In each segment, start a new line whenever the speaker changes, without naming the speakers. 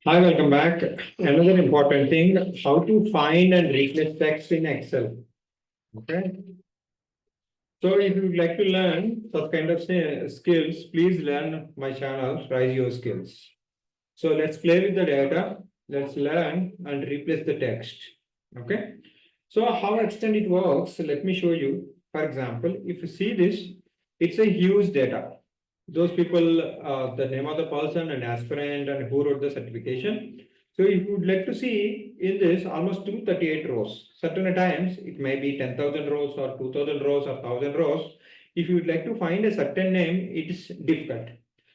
Hi, welcome back. Another important thing, how to find and replace text in Excel. Okay. So if you would like to learn such kind of skills, please learn my channel, Rise Your Skills. So let's play with the data. Let's learn and replace the text. Okay. So how extent it works, so let me show you. For example, if you see this, it's a huge data. Those people, the name of the person and aspirant and who wrote the certification. So if you would like to see in this almost 238 rows, certain times it may be 10,000 rows or 2,000 rows or 1,000 rows. If you would like to find a certain name, it is difficult.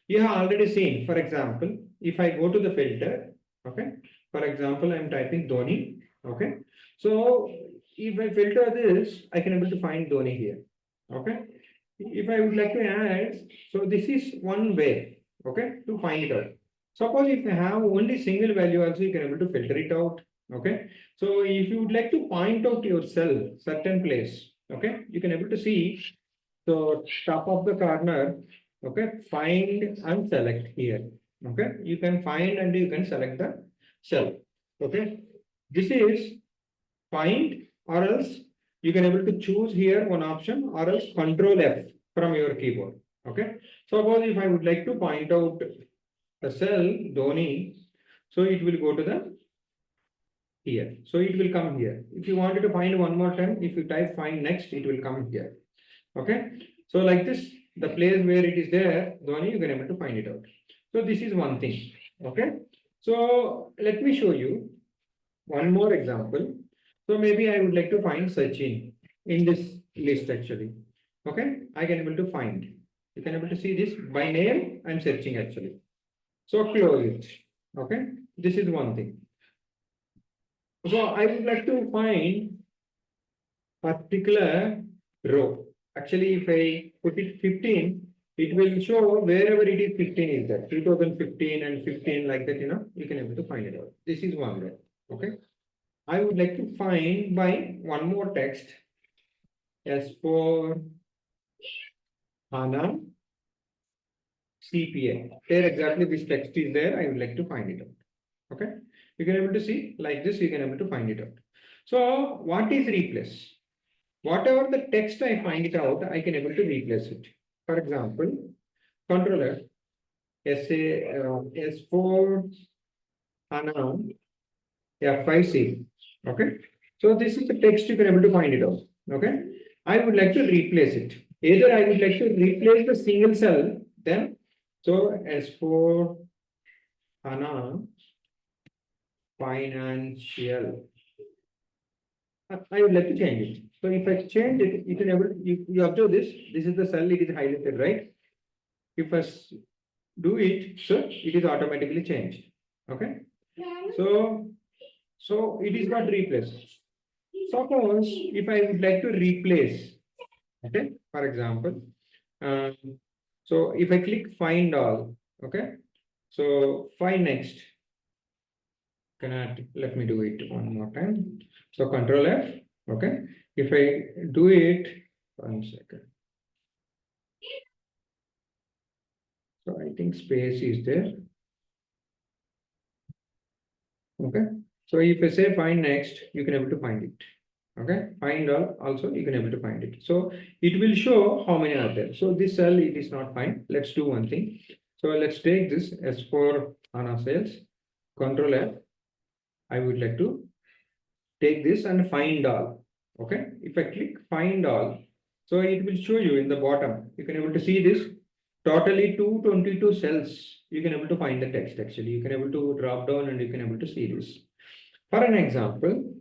You have already seen, for example, if I go to the filter, okay, for example, I'm typing Dhoni, okay. So if I filter this, I can able to find Dhoni here, okay. If I would like to add, so this is one way, okay, to find it out. Suppose if you have only single value also, you can able to filter it out, okay. So if you would like to point out your cell, certain place, okay, you can able to see, so top of the corner, okay, find and select here, okay. You can find and you can select the cell, okay. This is find or else you can able to choose here one option or else control F from your keyboard. Okay. Suppose if I would like to point out the cell Dhoni, so it will go to the here. So it will come here. If you wanted to find one more time, if you type find next, it will come here. Okay. So like this, the place where it is there, Dhoni, you can able to find it out. So this is one thing. Okay. So let me show you one more example. So maybe I would like to find Sachin in this list actually. Okay, I can able to find. You can able to see this by name. I'm searching actually. So close it. Okay, this is one thing. So I would like to find particular row. Actually, if I put it 15, it will show wherever it is 15 is there. 2015 and 15 like that, you can able to find it out. This is one row. Okay. I would like to find by one more text as for HANA CPA. There exactly this text is there. I would like to find it out. Okay. You can able to see like this, you can able to find it out. So what is replace? Whatever the text I find it out, I can able to replace it. For example, controller S4 HANA F5C. Okay. So this is the text you can able to find it out. Okay. I would like to replace it. Either I would like to replace the single cell, then so S4 HANA financial. I would like to change it. So if I change it, you can able you observe this. This is the cell, it is highlighted, right? If I do it, so it is automatically changed. Okay. So it is not replaced. Suppose if I would like to replace, okay, for example, um, so if I click find all, okay, so find next. Cannot let me do it one more time. So control F, okay. If I do it, 1 second. So I think space is there. Okay. So if I say find next, you can able to find it. Okay, find all also you can able to find it. So it will show how many are there. So this cell it is not fine. Let's do one thing. So let's take this S4 HANA sales, control F. I would like to take this and find all. Okay, if I click find all, so it will show you in the bottom. You can able to see this totally 222 cells. You can able to find the text actually. You can able to drop down and you can able to see this. For an example,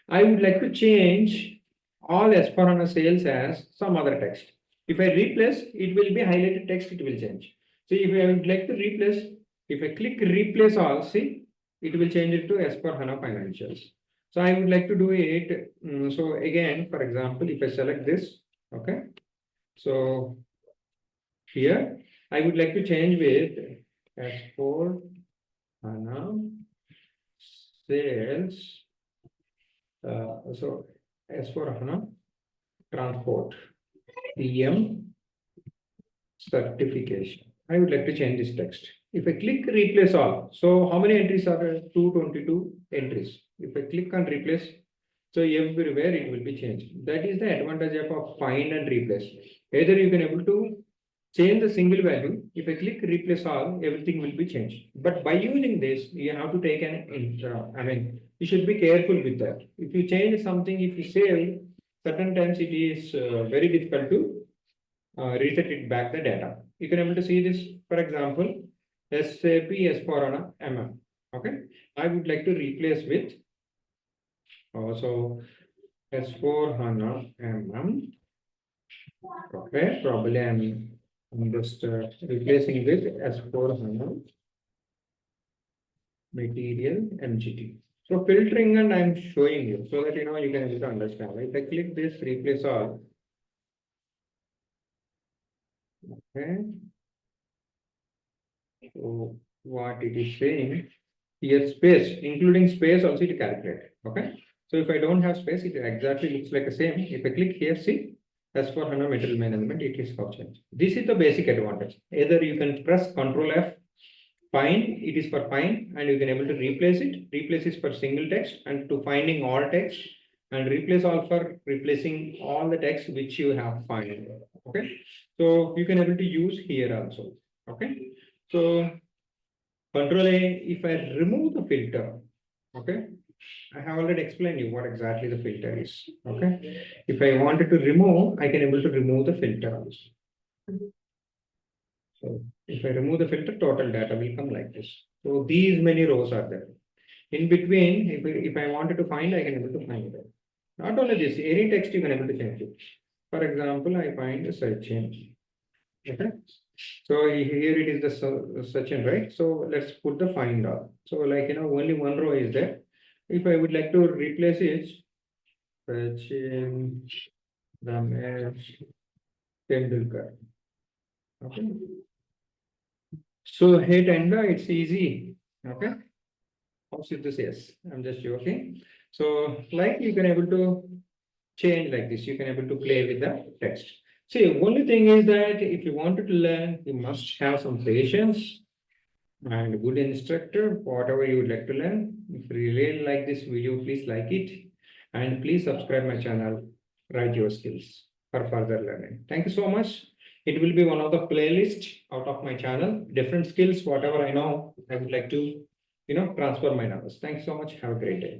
I would like to change all S4HANA sales as some other text. If I replace, it will be highlighted text, it will change. So if I would like to replace, if I click replace all, see, it will change it to S4HANA financials. So I would like to do it. So again, for example, if I select this, okay. So here, I would like to change with S4HANA sales. So S4HANA transport PM certification. I would like to change this text. If I click replace all, so how many entries are there? 222 entries. If I click on replace, so everywhere it will be changed. That is the advantage of find and replace. Either you can able to change the single value. If I click replace all, everything will be changed. But by using this, you have to take you should be careful with that. If you change something, if you save, certain times it is very difficult to reset it back the data. You can able to see this, for example, SAP S4HANA MM. Okay, I would like to replace with so S4HANA MM. Okay, probably I'm just replacing with S4HANA material MGT. So filtering, and I'm showing you so that you know you can able to understand. If I click this replace all, okay. So what it is saying here, space, including space also it calculate. Okay. So if I don't have space, it exactly looks like the same. If I click here, see, as for HANA material management, it is for change. This is the basic advantage. Either you can press Control F, find, it is for find, and you can able to replace it. Replace is for single text and to finding all text, and replace all for replacing all the text which you have find. Okay. So you can able to use here also. Okay. So Control A, if I remove the filter, okay, I have already explained you what exactly the filter is. Okay. If I wanted to remove, I can able to remove the filter also. So if I remove the filter, total data will come like this. So these many rows are there. In between, if I wanted to find, I can able to find it. Not only this, any text you can able to change it. For example, I find a search change. Okay. So here it is the search and right. So let's put the find all. So like only one row is there. If I would like to replace it, Sachin Ramesh Tendulkar. Okay. So hit enter, it's easy. Okay. How's it this? Yes, I'm just joking. So like you can able to change like this. You can able to play with the text. See, only thing is that if you wanted to learn, you must have some patience and good instructor, whatever you would like to learn. If you really like this video, please like it and please subscribe my channel, Write Your Skills for further learning. Thank you so much. It will be one of the playlist out of my channel, different skills, whatever I know, I would like to, transfer my knowledge. Thanks so much. Have a great day.